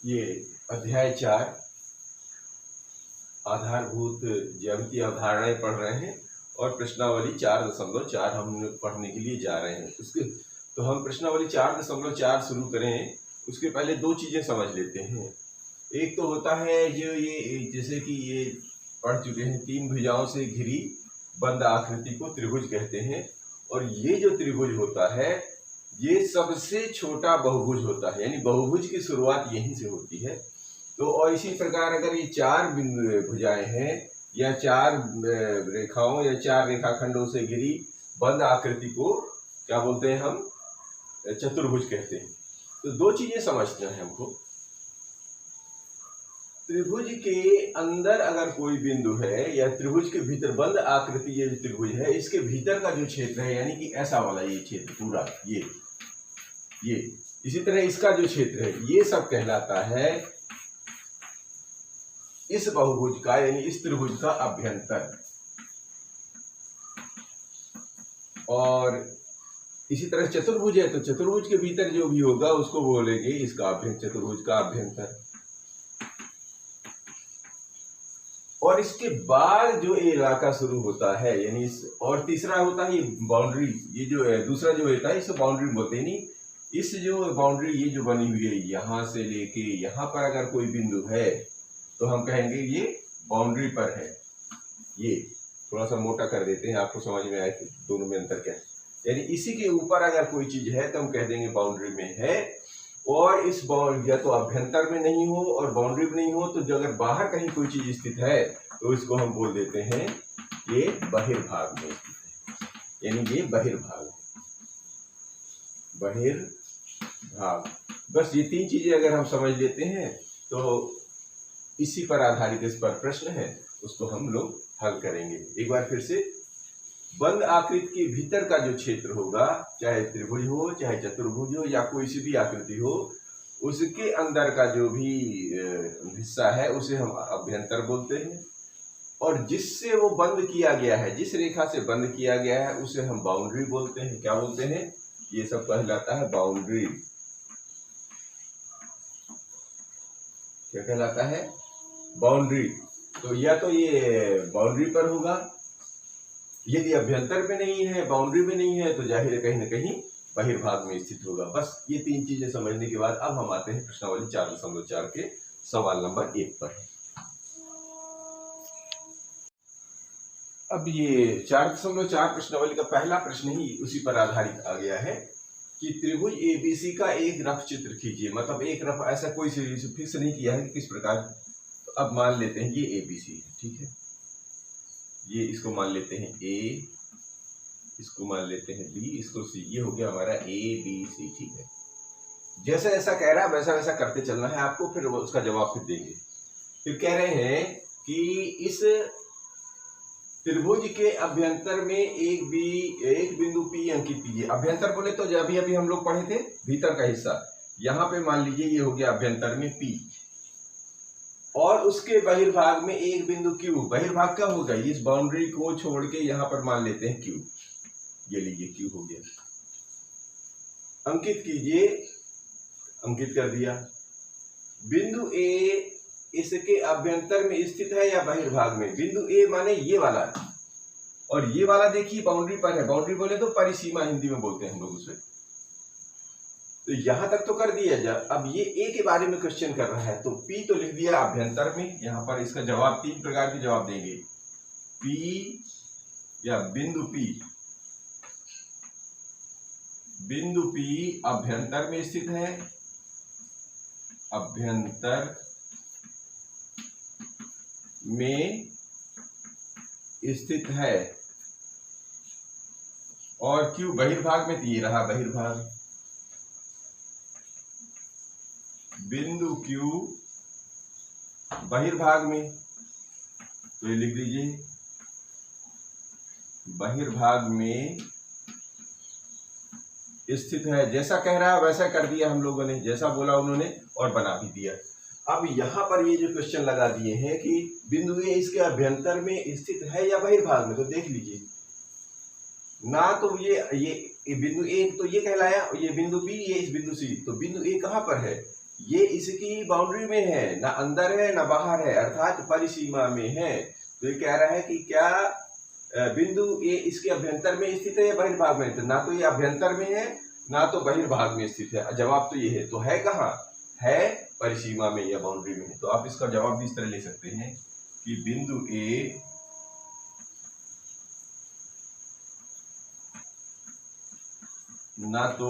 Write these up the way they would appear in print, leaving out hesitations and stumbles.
ये अध्याय 4 आधारभूत ज्यामितीय अवधारणाएं पढ़ रहे हैं और प्रश्नावली 4.4 हम पढ़ने के लिए जा रहे हैं। उसके तो हम प्रश्नावली 4.4 शुरू करें उसके पहले दो चीजें समझ लेते हैं। एक तो होता है जो ये जैसे कि ये पढ़ चुके हैं, 3 भुजाओं से घिरी बंद आकृति को त्रिभुज कहते हैं। और ये जो त्रिभुज होता है ये सबसे छोटा बहुभुज होता है, यानी बहुभुज की शुरुआत यहीं से होती है। तो और इसी प्रकार अगर ये 4 भुजाएं हैं या 4 रेखाओं या 4 रेखाखंडों से घिरी बंद आकृति को क्या बोलते हैं, हम चतुर्भुज कहते हैं। तो दो चीजें समझना है हमको। त्रिभुज के अंदर अगर कोई बिंदु है या त्रिभुज के भीतर बंद आकृति ये त्रिभुज है, इसके भीतर का जो क्षेत्र है यानी कि ऐसा वाला ये क्षेत्र पूरा ये इसी तरह इसका जो क्षेत्र है ये सब कहलाता है इस बहुभुज का यानी इस त्रिभुज का अभ्यंतर। और इसी तरह चतुर्भुज है तो चतुर्भुज के भीतर जो भी होगा उसको बोलेंगे इसका अभ्यंतर, चतुर्भुज का अभ्यंतर। और इसके बाद जो इलाका शुरू होता है यानी और तीसरा होता है ये बाउंड्री, ये जो है दूसरा जो होता है इसे बाउंड्री बोलते हैं। नहीं, इस जो बाउंड्री ये जो बनी हुई है यहां से लेके यहां पर अगर कोई बिंदु है तो हम कहेंगे ये बाउंड्री पर है। ये थोड़ा सा मोटा कर देते हैं आपको समझ में आए दोनों में अंतर क्या है। यानी इसी के ऊपर अगर कोई चीज है तो हम कह देंगे बाउंड्री में है। और इस बाउंड्री या तो अभ्यंतर में नहीं हो और बाउंड्री में नहीं हो तो जो अगर बाहर कहीं कोई चीज स्थित है तो इसको हम बोल देते हैं ये बहिर्भाग में स्थित है, यानी ये बहिर्भाग है, बहिर्भाग। बस ये 3 चीजें अगर हम समझ लेते हैं तो इसी पर आधारित इस पर प्रश्न है उसको हम लोग हल करेंगे। एक बार फिर से, बंद आकृति के भीतर का जो क्षेत्र होगा, चाहे त्रिभुज हो चाहे चतुर्भुज हो या कोई सी भी आकृति हो, उसके अंदर का जो भी हिस्सा है उसे हम अभ्यंतर बोलते हैं। और जिससे वो बंद किया गया है, जिस रेखा से बंद किया गया है उसे हम बाउंड्री बोलते हैं। क्या बोलते हैं? ये सब कहलाता है बाउंड्री। क्या कहलाता है? बाउंड्री। तो या तो ये बाउंड्री पर होगा, यदि अभ्यंतर में नहीं है, बाउंड्री में नहीं है तो जाहिर है कहीं ना कहीं बहिर्भाग में स्थित होगा। बस ये 3 चीजें समझने के बाद अब हम आते हैं प्रश्नावली 4.4 के सवाल नंबर 1 पर। अब ये 4.4 प्रश्नावली का पहला प्रश्न ही उसी पर आधारित आ गया है कि त्रिभुज एबीसी का एक रफ चित्र खींचिए। मतलब एक रफ, ऐसा कोई फिक्स नहीं किया है कि किस प्रकार। तो अब मान लेते हैं ये एबीसी है, ठीक है। ये इसको मान लेते हैं ए, इसको मान लेते हैं बी, इसको सी। ये हो गया हमारा ए बी सी, ठीक है। जैसा जैसा कह रहा है वैसा वैसा करते चलना है आपको, फिर उसका जवाब फिर देंगे। फिर कह रहे हैं कि इस त्रिभुज के अभ्यंतर में एक बिंदु P अंकित कीजिए। अभ्यंतर बोले तो जो अभी हम लोग पढ़े थे भीतर का हिस्सा, यहां पे मान लीजिए ये हो गया अभ्यंतर में P। और उसके बहिर्भाग में एक बिंदु Q। बहिर्भाग क्या होगा? इस बाउंड्री को छोड़ के यहां पर मान लेते हैं Q। ये लीजिए Q हो गया, अंकित कीजिए। अंकित कर दिया। बिंदु A इसके अभ्यंतर में स्थित है या बहिर्भाग में? बिंदु A माने ये वाला, और ये वाला देखिए बाउंड्री पर है। बाउंड्री बोले तो परिसीमा हिंदी में बोलते हैं हम लोग उसे। तो यहां तक तो कर दिया जा। अब ये ए के बारे में क्वेश्चन कर रहा है तो P तो लिख दिया अभ्यंतर में। यहां पर इसका जवाब 3 प्रकार के जवाब देंगे। P या बिंदु P, बिंदु P अभ्यंतर में स्थित है, अभ्यंतर में स्थित है। और Q बहिर्भाग में, ये रहा बहिर्भाग। बिंदु Q बहिर्भाग में, तो ये लिख लीजिए बहिर्भाग में स्थित है। जैसा कह रहा है वैसा कर दिया हम लोगों ने, जैसा बोला उन्होंने और बना भी दिया। अब यहां पर ये जो क्वेश्चन लगा दिए हैं कि बिंदु A इसके अभ्यंतर में स्थित है या बहिर्भाग में, तो देख लीजिए ना। तो ये बिंदु A तो ये कहलाया, ये बिंदु B, ये इस बिंदु C। तो बिंदु A कहां पर है? ये इसकी बाउंड्री में है, ना अंदर है ना बाहर है, अर्थात परिसीमा में है। तो ये कह रहा है कि क्या बिंदु ए इसके अभ्यंतर में स्थित है या बहिर्भाग में? तो ना तो ये अभ्यंतर में है ना तो बहिर्भाग में स्थित है। जवाब तो ये है। तो है कहाँ? है परिसीमा में या बाउंड्री में है। तो आप इसका जवाब भी इस तरह ले सकते हैं कि बिंदु ए ना तो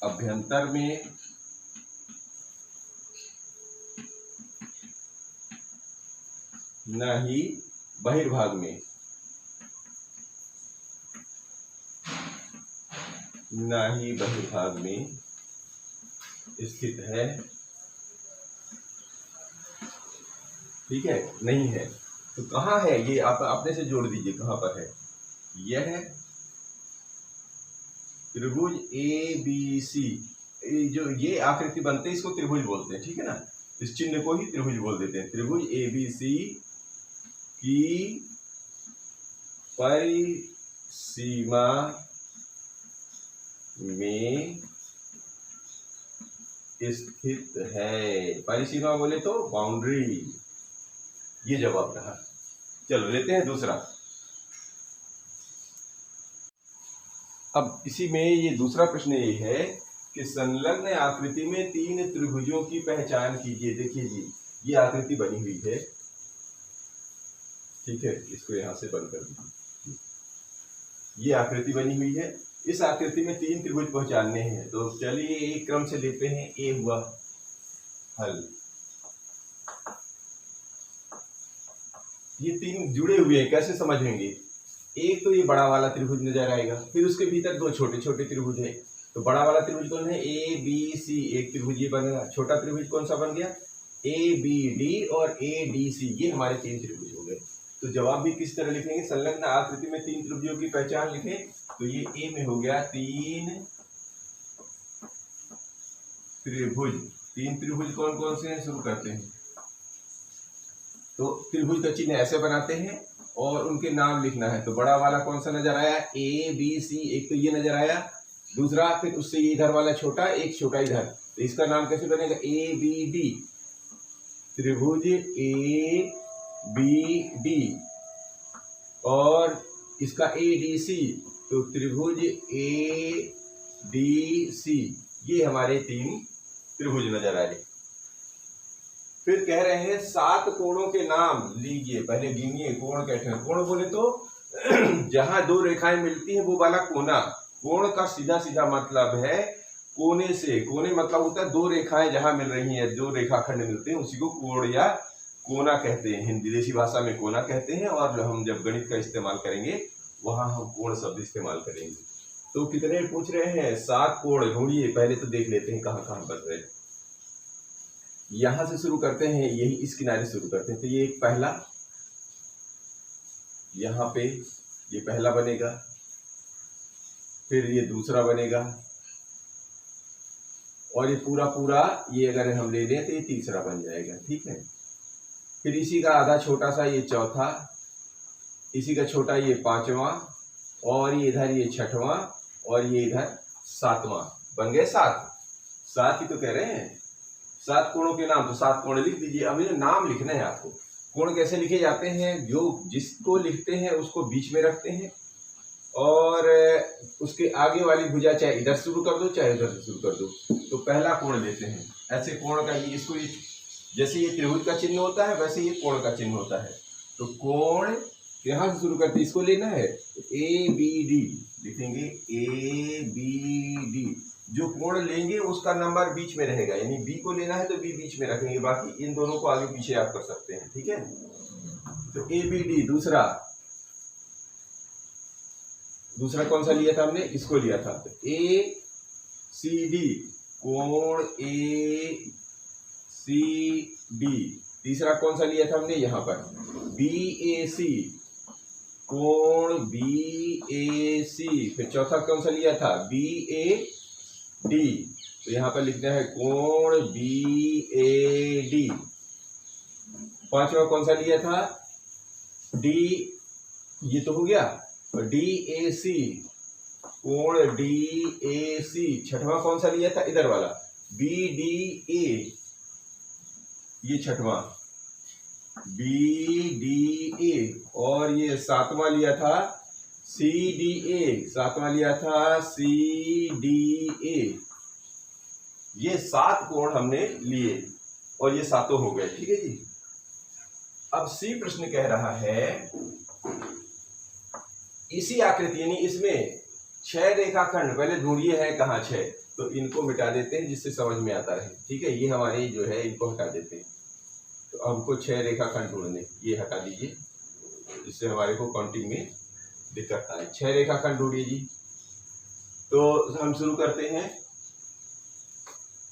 अभ्यंतर में न ही बहिर्भाग में, न ही बहिर्भाग में स्थित है। ठीक है, नहीं है। तो कहाँ है ये? आप अपने से जोड़ दीजिए, कहाँ पर है? यह त्रिभुज ए बी सी, जो ये आकृति बनते हैं इसको त्रिभुज बोलते हैं। ठीक है ना, इस चिन्ह को ही त्रिभुज बोल देते हैं। त्रिभुज ए बी सी की परिसीमा में स्थित है। परिसीमा बोले तो बाउंड्री, ये जवाब रहा। चलो लेते हैं दूसरा। अब इसी में ये दूसरा प्रश्न ये है कि संलग्न आकृति में तीन त्रिभुजों की पहचान कीजिए। देखिए जी, ये आकृति बनी हुई है। ठीक है, इसको यहां से बंद कर दीजिए। ये आकृति बनी हुई है। इस आकृति में तीन त्रिभुज पहचानने हैं। तो चलिए एक क्रम से लेते हैं। ए हुआ हल। ये तीन जुड़े हुए हैं, कैसे समझेंगे? एक तो ये बड़ा वाला त्रिभुज नजर आएगा, फिर उसके भीतर दो छोटे छोटे त्रिभुज है। तो बड़ा वाला त्रिभुज कौन है? ए बी सी, एक त्रिभुज ये बनेगा। छोटा त्रिभुज कौन सा बन गया? ए बी डी और ए डी सी, ये हमारे तीन त्रिभुज हो गए। तो जवाब भी किस तरह लिखेंगे? संलग्न आकृति में तीन त्रिभुजों की पहचान लिखें। तो ये ए में हो गया तीन त्रिभुज। तीन त्रिभुज कौन कौन से हैं? शुरू करते हैं। तो त्रिभुज का चिन्ह ऐसे बनाते हैं और उनके नाम लिखना है। तो बड़ा वाला कौन सा नजर आया? ए बी सी, एक तो ये नजर आया। दूसरा, फिर उससे ये इधर वाला छोटा, एक छोटा इधर। तो इसका नाम कैसे बनेगा? ए बी डी, त्रिभुज ए बी डी। और इसका ए डी सी, तो त्रिभुज ए डी सी। ये हमारे तीन त्रिभुज नजर आए। फिर कह रहे हैं सात कोणों के नाम लीजिए। पहले गिनिए कोण कहते हैं। कोण बोले तो जहां दो रेखाएं मिलती हैं वो वाला कोना। कोण का सीधा सीधा मतलब है कोने से। कोने मतलब होता है दो रेखाएं जहां मिल रही हैं, दो रेखाखंड मिलते हैं, उसी को कोण या कोना कहते हैं। हिंदी देसी भाषा में कोना कहते हैं, और हम जब गणित का इस्तेमाल करेंगे वहां हम कोण शब्द इस्तेमाल करेंगे। तो कितने पूछ रहे हैं? सात कोण ढूंढिए। पहले तो देख लेते हैं कहाँ कहाँ बन रहे हैं। यहां से शुरू करते हैं, यही इस किनारे शुरू करते हैं। तो ये एक पहला, यहां पे ये पहला बनेगा, फिर ये दूसरा बनेगा, और ये पूरा पूरा ये अगर हम ले लें तो ये तीसरा बन जाएगा। ठीक है, फिर इसी का आधा छोटा सा ये चौथा, इसी का छोटा ये पांचवा, और ये इधर ये छठवां, और ये इधर सातवां। बन गए सात। सात ही तो कह रहे हैं। सात कोणों के नाम, तो सात कोण लिख दीजिए। अब ये नाम लिखना है आपको। कोण कैसे लिखे जाते हैं? जो जिसको लिखते हैं उसको बीच में रखते हैं, और उसके आगे वाली भुजा चाहे इधर शुरू कर दो चाहे उधर से शुरू कर दो। तो पहला कोण लेते हैं। ऐसे कोण का ये, इसको जैसे ये त्रिभुज का चिन्ह होता है वैसे ये कोण का चिन्ह होता है। तो कोण यहां से शुरू करते, इसको लेना है। तो ए बी डी लिखेंगे। ए बी डी, जो कोण लेंगे उसका नंबर बीच में रहेगा, यानी बी को लेना है तो बी बीच में रखेंगे, बाकी इन दोनों को आगे पीछे आप कर सकते हैं। ठीक है, तो ए बी डी। दूसरा कौन सा लिया था हमने? इसको लिया था। तो ए सी डी, कोण ए सी डी। तीसरा कौन सा लिया था हमने? यहाँ पर बी ए सी, कोण बी ए सी। फिर चौथा कौन सा लिया था? B A D. तो यहाँ पर लिखना है कोण बी ए डी। पांचवा कौन सा लिया था? डी, ये तो हो गया। डी ए सी, कोण डी ए सी, छठवां कौन सा लिया था, इधर वाला बी डी ए, ये छठवां बी डी ए, और ये सातवां लिया था सी डी ए, सातवां लिया था सी डी ए। ये 7 कोण हमने लिए और ये सातों हो गए, ठीक है जी। अब सी प्रश्न कह रहा है इसी आकृति यानी इसमें 6 रेखाखंड, पहले ढूंढिए है कहाँ 6, तो इनको मिटा देते हैं जिससे समझ में आता रहे, ठीक है। ये हमारे जो है इनको हटा देते हैं, तो हमको 6 रेखाखंड ढूंढने, ये हटा दीजिए जिससे हमारे को काउंटिंग में दिक्कत आए। 6 रेखाखंड ढूंढिए जी। तो हम शुरू करते हैं,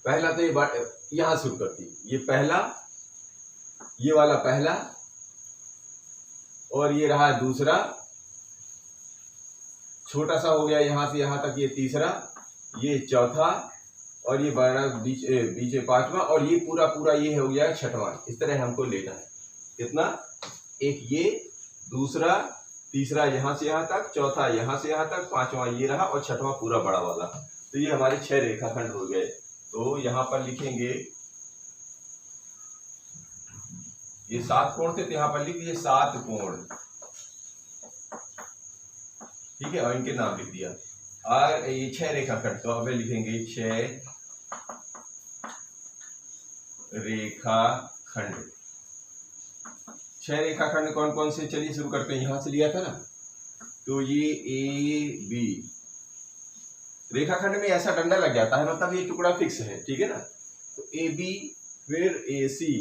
पहला तो ये यहां शुरू करती है, ये पहला, ये वाला पहला, और ये रहा दूसरा, छोटा सा हो गया यहां से यहां तक, ये तीसरा, ये चौथा, और ये बीच में पांचवा, और ये पूरा पूरा ये हो गया छठवां। इस तरह हमको लेना है, कितना, एक ये, दूसरा, तीसरा यहां से यहां तक, चौथा यहां से यहां तक, पांचवा ये रहा, और छठवां पूरा बड़ा वाला। तो ये हमारे 6 रेखाखंड हो गए। तो यहां पर लिखेंगे, ये 7 कोण थे, तो यहां पर लिख दिए 7 कोण, ठीक है, और इनके नाम लिख दिया। और ये 6 रेखाखंड, तो अब लिखेंगे 6 रेखाखंड। 6 रेखाखंड कौन कौन से, चलिए शुरू करते हैं, यहां से लिया था ना, तो ये ए बी, रेखाखंड में ऐसा डंडा लग जाता है, मतलब ये टुकड़ा फिक्स है, ठीक है ना। तो ए बी, फिर ए सी,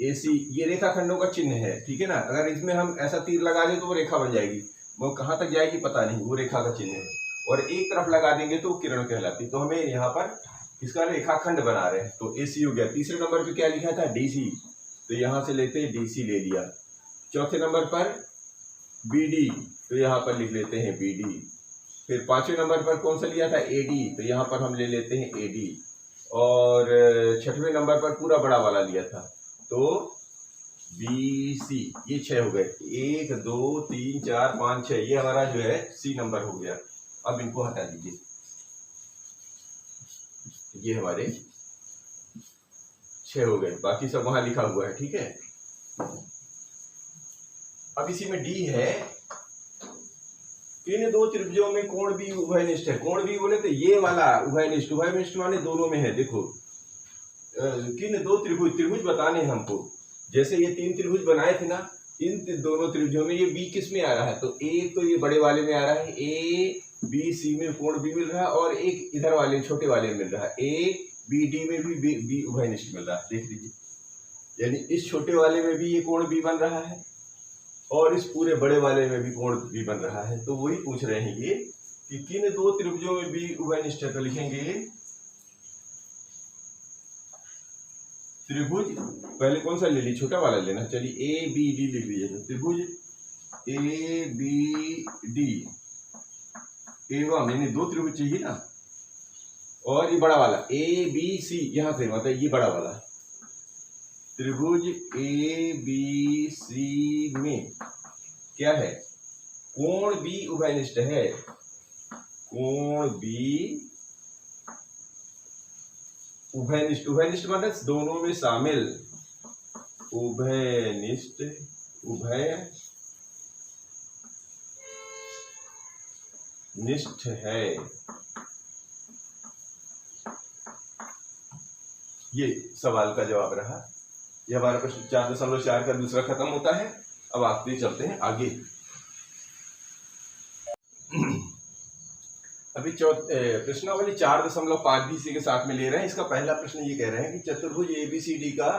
ए सी, ये रेखाखंडों का चिन्ह है, ठीक है ना। अगर इसमें हम ऐसा तीर लगा दें तो वो रेखा बन जाएगी, वो कहाँ तक जाएगी पता नहीं, वो रेखा का चिन्ह है। और एक तरफ लगा देंगे तो किरण कहलाती। तो हमें यहाँ पर इसका रेखाखंड बना रहे हैं, तो ए सी हो गया। तीसरे नंबर पे क्या लिखा था, डी सी, तो यहाँ से लेते हैं डी सी ले लिया। चौथे नंबर पर बी डी, तो यहाँ पर लिख लेते हैं बी डी। फिर पांचवें नंबर पर कौन सा लिया था, ए डी, तो यहाँ पर हम ले लेते हैं ए डी। और छठवें नंबर पर पूरा बड़ा वाला लिया था, तो बी सी, ये 6 हो गए, 1 2 3 4 5 6, ये हमारा जो है सी नंबर हो गया। अब इनको हटा दीजिए, ये हमारे 6 हो गए, बाकी सब वहां लिखा हुआ है, ठीक है। अब इसी में डी है, इन 2 त्रिभुजों में कोण भी उभयनिष्ठ है। कोण भी बोले तो ये वाला उभयनिष्ठ, उभयनिष्ठ माने दोनों में है। देखो किन 2 त्रिभुज बताने हैं हमको, जैसे ये 3 त्रिभुज बनाए थे ना, इन दोनों त्रिभुजों में ये बी किस में आ रहा है, तो एक तो ये बड़े वाले में आ रहा है, ए बी सी में कोण बी मिल रहा है, और एक इधर वाले छोटे वाले में मिल रहा है, ए बी डी में भी बी उभयनिष्ठ मिल रहा है, देख लीजिए। यानी इस छोटे वाले में भी ये कोण बी बन रहा है, और इस पूरे बड़े वाले में भी कोण बी बन रहा है। तो वही पूछ रहे हैं ये कि किन 2 त्रिभुजों में बी उभयनिष्ठ है, तो लिखेंगे त्रिभुज, पहले कौन सा ले ली, छोटा वाला लेना, चलिए ए बी डी लिख लीजिए। तो त्रिभुज ए बी डी एवं, यानी 2 त्रिभुज चाहिए ना, और ये बड़ा वाला ए बी सी, यहां से मतलब ये बड़ा वाला त्रिभुज ए बी सी में क्या है, कोण बी उभयनिष्ठ है। कोण बी उभयनिष्ठ, उभयनिष्ठ मतलब दोनों में शामिल, उभयनिष्ठ, उभय निष्ठ है। ये सवाल का जवाब रहा। ये हमारा प्रश्न 4.4 का दूसरा खत्म होता है। अब आगे चलते हैं आगे। अभी प्रश्नावली 4.5 भी इसी के साथ में ले रहे हैं। इसका पहला प्रश्न ये कह रहे हैं कि चतुर्भुज एबीसीडी का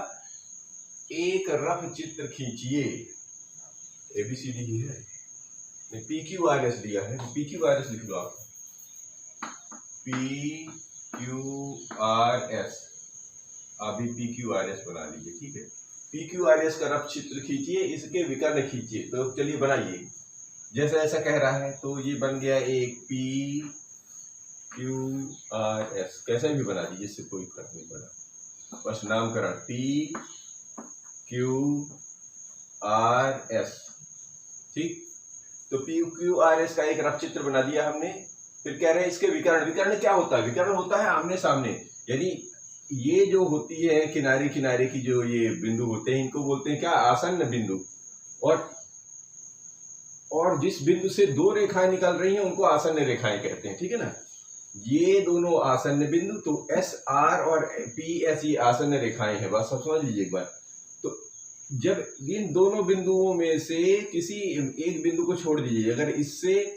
एक रफ चित्र खींचिए। एबीसीडी ही है, पी क्यू आर एस दिया है, पी क्यू आर एस लिख लो आप, पी क्यू आर एस, अभी पी क्यू आर एस बना लीजिए, ठीक है। पी क्यू आर एस का रफ चित्र खींचिए, इसके विकर्ण खींचिए। तो चलिए बनाइए, जैसा ऐसा कह रहा है। तो ये बन गया एक पी क्यू आर एस, कैसे भी बना दीजिए, इससे कोई फर्क नहीं पड़ा, बस नामकरण पी क्यू आर एस, ठीक। तो PQRS का एक रफ चित्र बना दिया हमने। फिर कह रहे हैं इसके विकर्ण। विकर्ण क्या होता है? विकर्ण होता है आमने सामने, यानी ये जो होती है किनारे किनारे की जो ये बिंदु होते हैं, इनको बोलते हैं क्या? आसन्न बिंदु। और जिस बिंदु से दो रेखाएं निकल रही हैं उनको आसन्न रेखाएं कहते हैं, ठीक है ना। ये दोनों आसन्न बिंदु, तो SR और PS ये आसन्न रेखाएं हैं, बस सब समझ लीजिए एक बार। तो जब इन दोनों बिंदुओं में से किसी एक बिंदु को छोड़ दीजिए, अगर इससे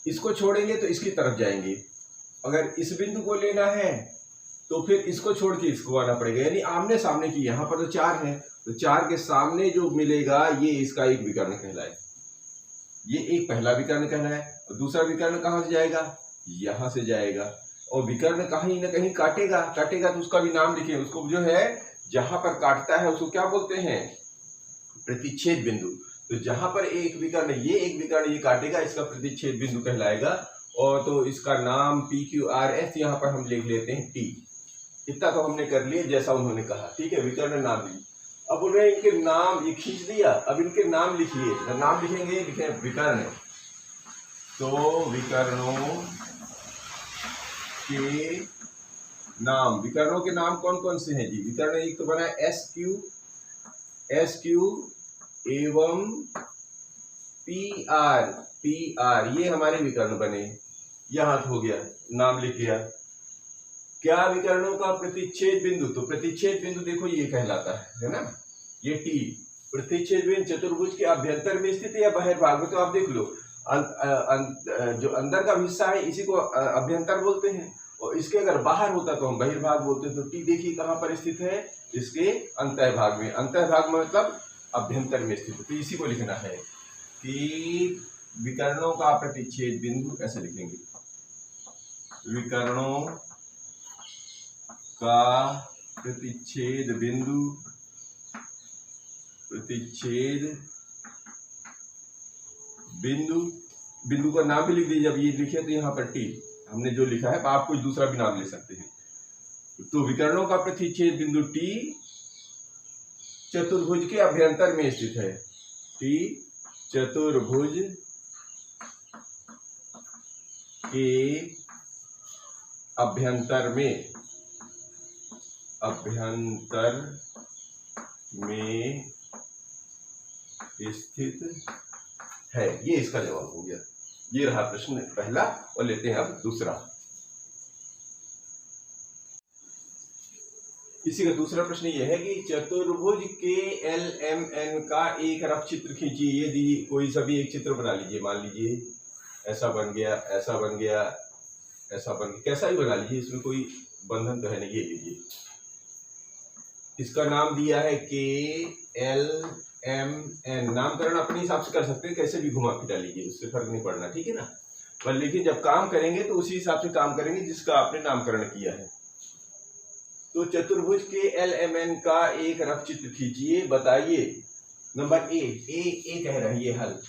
इसको छोड़ेंगे तो इसकी तरफ जाएंगे, अगर इस बिंदु को लेना है तो फिर इसको छोड़ के इसको आना पड़ेगा, यानी आमने सामने की। यहाँ पर तो 4 है, तो 4 के सामने जो मिलेगा ये इसका एक विकर्ण कहलाए। ये एक पहला विकर्ण कहलाए। और दूसरा विकर्ण कहाँ से जाएगा? यहाँ से जाएगा। और विकर्ण कहीं ना कहीं काटेगा, काटेगा तो उसका भी नाम लिखिए। उसको जो है जहां पर काटता है उसको क्या बोलते हैं? प्रतिच्छेद बिंदु। तो जहां पर एक विकर्ण ये काटेगा, इसका प्रतिच्छेद बिंदु कहलाएगा। और तो इसका नाम PQRS यहाँ पर हम लिख लेते हैं T। इतना तो हमने कर लिया जैसा उन्होंने कहा, ठीक है। विकर्ण नाम ली। अब बोल रहे हैं इनके नाम, ये खींच दिया, अब इनके नाम लिखिए। नाम लिखेंगे, लिखे विकर्ण। तो विकर्णों के नाम, विकर्णों के नाम कौन कौन से हैं जी? विकर्ण एक तो बना SQ एवं PR, ये हमारे विकर्ण बने। यहाँ हो गया, नाम लिख दिया। क्या? विकर्णों का प्रतिच्छेद बिंदु। तो प्रतिच्छेद बिंदु देखो ये कहलाता है ना, ये T। प्रतिच्छेद बिंदु चतुर्भुज के अभ्यंतर में स्थित है या बाहर भाग में? तो आप देख लो, जो अंदर का हिस्सा है इसी को अभ्यंतर बोलते हैं, और इसके अगर बाहर होता तो हम बहिर्भाग बोलते हैं। तो T देखिए कहाँ पर स्थित है? इसके अंतःभाग में। अंतःभाग में मतलब अभ्यंतर में स्थित है। तो इसी को लिखना है कि विकर्णों का प्रतिच्छेद बिंदु, ऐसे लिखेंगे, विकर्णों का प्रतिच्छेद बिंदु, बिंदु का नाम भी लिख दीजिए। जब ये लिखे तो यहाँ पर T हमने जो लिखा है, आप कोई दूसरा भी नाम ले सकते हैं। तो विकर्णों का प्रतिच्छेद बिंदु T चतुर्भुज के अभ्यंतर में स्थित है। T चतुर्भुज के अभ्यंतर में स्थित है। ये इसका जवाब हो गया। ये रहा प्रश्न पहला, और लेते हैं अब दूसरा। इसी का दूसरा प्रश्न ये है कि चतुर्भुज के LMN का एक रफ चित्र खींचिए। ये दी कोई सभी एक चित्र बना लीजिए। मान लीजिए ऐसा बन गया, ऐसा बन गया, ऐसा बन गया, कैसा ही बना लीजिए, इसमें कोई बंधन तो है नहीं। ये लीजिए, इसका नाम दिया है KLMN। नामकरण अपने हिसाब से कर सकते हैं, कैसे भी घुमा फिरा लीजिए, उससे फर्क नहीं पड़ना, ठीक है ना। पर लेकिन जब काम करेंगे तो उसी हिसाब से काम करेंगे जिसका आपने नामकरण किया है। तो चतुर्भुज के LMN का एक रफ चित्र खींचिए, बताइए। नंबर ए कह रहा है, ये हल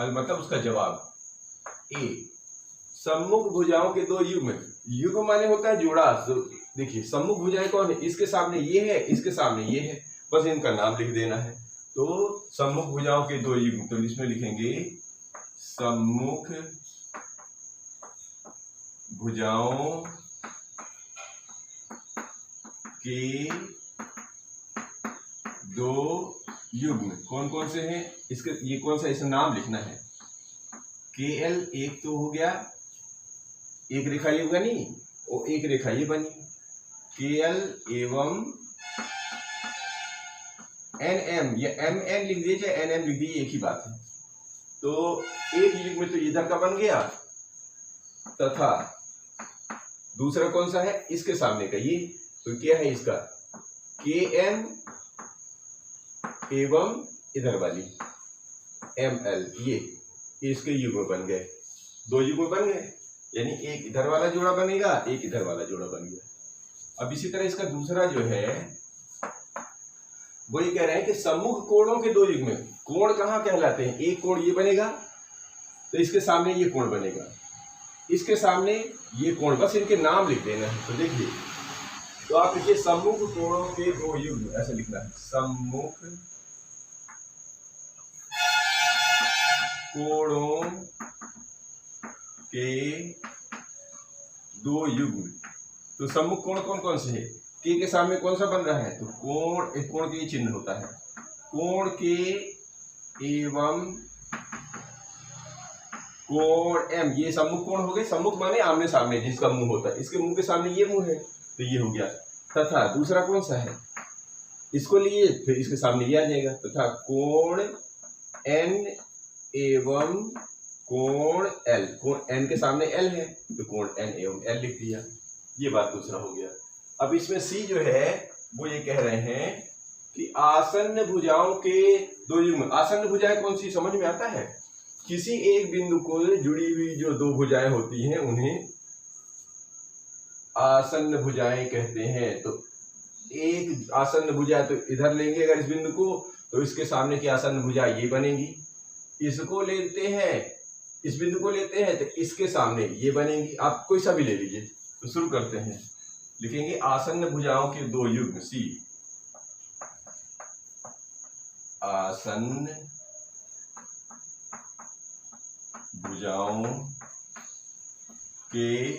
मतलब उसका जवाब ए। सम्मुख भुजाओं के दो युग्म, युग्म माने होता है जोड़ा। तो देखिए सम्मुख भुजाएं कौन है? इसके सामने ये है, इसके सामने ये है, बस इनका नाम लिख देना है। तो सम्मुख भुजाओं के दो युग्म, तो इसमें लिखेंगे सम्मुख भुजाओं के दो युग्म कौन कौन से हैं? इसके ये कौन सा, इसे नाम लिखना है। KL एक तो हो गया, एक रेखा ये बनी और एक रेखा ये बनी। KL एवं NM, या MN लिख दीजिए चाहे NM लिख दीजिए, एक ही बात है। तो एक युग्म तो इधर का बन गया, तथा दूसरा कौन सा है? इसके सामने का ये। तो क्या है इसका? KN एवं इधर वाली ML, ये इसके युग्म बन गए, दो युग्म बन गए, यानी एक इधर वाला जोड़ा बनेगा, एक इधर वाला जोड़ा बन गया। अब इसी तरह इसका दूसरा जो है वो ये कह रहे हैं कि सम्मुख कोणों के दो युग्म। कोण कहाँ कहलाते हैं? एक कोण ये बनेगा, तो इसके सामने ये कोण बनेगा, इसके सामने ये कोण, बस इनके नाम लिख देना है। तो देखिए, तो आप लिखिए सम्मुख कोणों के दो युग्म, ऐसे लिखना है, सम्मुख कोणों के दो युग्म। तो सम्मुख कोण कौन कौन से है? के सामने कौन सा बन रहा है? तो कोण, एक कोण के चिन्ह होता है, कोण के एवं कोण एम, ये सम्मुख कोण हो गए। सम्मुख माने आमने सामने, जिसका मुंह होता है, इसके मुंह के सामने ये मुंह है तो ये हो गया। तथा दूसरा कौन सा है? इसको लिए फिर इसके सामने ये आ जाएगा। तथा कोण एन एवं कोण एल, कोण एन के सामने एल है तो कोण एन एवं एल लिख दिया। ये बात दूसरा हो गया। अब इसमें सी जो है वो ये कह रहे हैं कि आसन्न भुजाओं के दो युग्म। आसन्न भुजाएं कौन सी समझ में आता है? किसी एक बिंदु को जुड़ी हुई जो दो भुजाएं होती हैं उन्हें आसन्न भुजाएं कहते हैं। तो एक आसन्न भुजा तो इधर लेंगे अगर इस बिंदु को, तो इसके सामने की आसन्न भुजा ये बनेगी। इसको लेते हैं, इस बिंदु को लेते हैं तो इसके सामने ये बनेगी। आप कोई सा भी ले लीजिए। तो शुरू करते हैं, लिखेंगे आसन्न भुजाओं के दो युग्म। सी, आसन्न भुजाओं के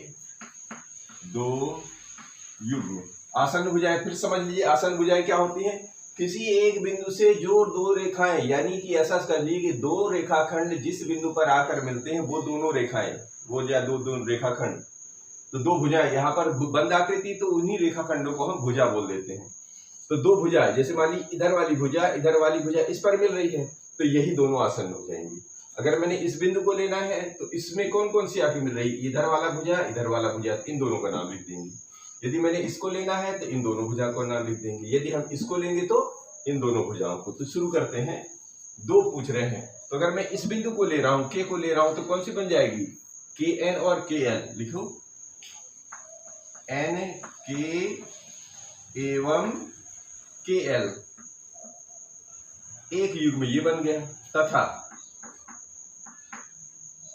दो युग्म। आसन्न भुजाएं फिर समझ लीजिए, आसन्न भुजाएं क्या होती हैं? किसी एक बिंदु से जो दो रेखाएं, यानी कि ऐसा कर लीजिए कि दो रेखाखंड जिस बिंदु पर आकर मिलते हैं वो दोनों रेखाएं, वो या दो रेखाखंड, तो दो भुजाएं। यहाँ पर बंद आकृति तो उन्हीं रेखाखंडों को हम भुजा बोल देते हैं। तो दो भुजाएं, जैसे मान ली इधर वाली भुजा इस पर मिल रही है तो यही दोनों आसन्न हो जाएंगी। अगर मैंने इस बिंदु को लेना है तो इसमें कौन कौन सी आके मिल रही है? इधर वाला भुजा, इन दोनों का नाम लिख देंगे। यदि मैंने इसको लेना है तो इन दोनों भुजा को नाम लिख देंगे। यदि हम इसको लेंगे तो इन दोनों भुजाओं को। तो शुरू करते हैं। दो पूछ रहे हैं, तो अगर मैं इस बिंदु को ले रहा हूं, के को ले रहा हूं, तो कौन सी बन जाएगी? के एन और के एल। लिखो, एन के एवं के एल, एक युग्म ये बन गया। तथा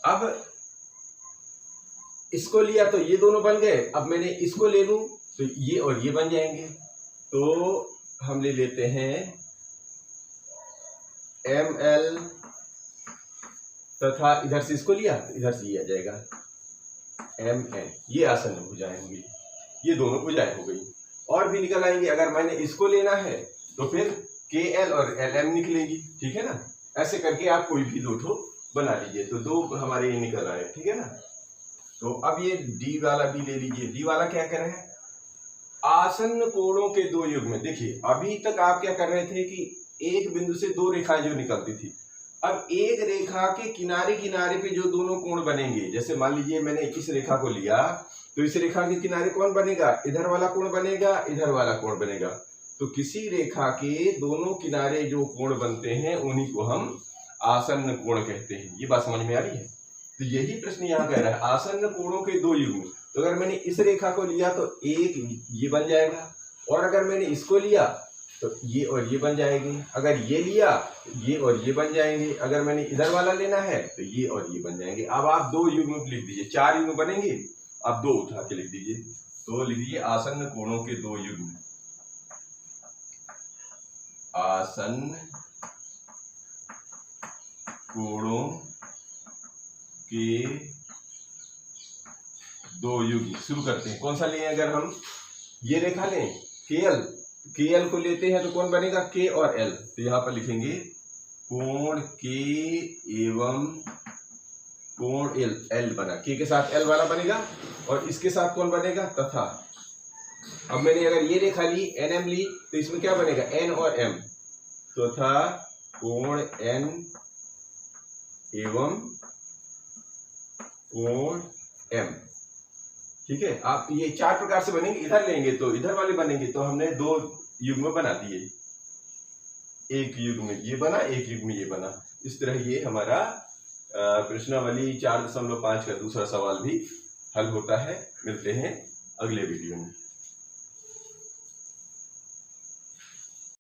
अब इसको लिया तो ये दोनों बन गए। अब मैंने इसको ले लूं तो ये और ये बन जाएंगे। तो हम ले लेते हैं एम एल, तथा इधर से इसको लिया तो इधर से ये आ जाएगा एम एन। ये आसन्न भुजाएं होंगी, ये दोनों भुजाएं हो गई। और भी निकल आएंगे। अगर मैंने इसको लेना है तो फिर के एल और एल एम निकलेगी। ठीक है ना? ऐसे करके आप कोई भी दो ठो बना लीजिए। तो दो हमारे ये निकल आए। ठीक है ना? तो अब ये डी वाला भी ले लीजिए। डी वाला क्या कर रहे हैं? आसन्न कोणों के दो युग्म। देखिए अभी तक आप क्या कर रहे थे कि एक बिंदु से दो रेखाएं जो निकलती थी, अब एक रेखा के किनारे किनारे पे जो दोनों कोण बनेंगे, जैसे मान लीजिए मैंने इस रेखा को लिया तो इस रेखा के किनारे कौन बनेगा? इधर वाला कोण बनेगा, इधर वाला कोण बनेगा। तो किसी रेखा के दोनों किनारे जो कोण बनते हैं उन्हीं को हम आसन्न कोण कहते हैं। ये बात समझ में आ रही है? तो यही प्रश्न यहाँ कह रहा है, आसन्न कोणों के दो युग्म। तो अगर मैंने इस रेखा को लिया तो एक ये बन जाएगा, और अगर मैंने इसको लिया तो ये और ये बन जाएगी। अगर ये लिया तो ये और ये बन जाएंगे। अगर मैंने इधर वाला लेना है तो ये और ये बन जाएंगे। अब आप दो युग्म लिख दीजिए, चार युग्म बनेंगे, आप दो उठा के लिख दीजिए। तो लिख दीजिए आसन्न कोणों के दो युग्म। आसन्न कोणों के दो युग्म। शुरू करते हैं। कौन सा लें? अगर हम ये रेखा लें के एल को लेते हैं तो कौन बनेगा? के और एल। तो यहां पर लिखेंगे कोण के एवं कोण एल। एल बना, के साथ एल वाला बनेगा, और इसके साथ कौन बनेगा? तथा। अब मैंने अगर ये रेखा ली, एन एम ली, तो इसमें क्या बनेगा? एन और एम। तथा कोण एन एवं कोण एम। ठीक है? आप ये चार प्रकार से बनेंगे। इधर लेंगे तो इधर वाले बनेंगे। तो हमने दो युग्म बना दिए, एक युग्म ये बना, एक युग्म ये बना। इस तरह ये हमारा प्रश्नावली 4.5 का दूसरा सवाल भी हल होता है। मिलते हैं अगले वीडियो में।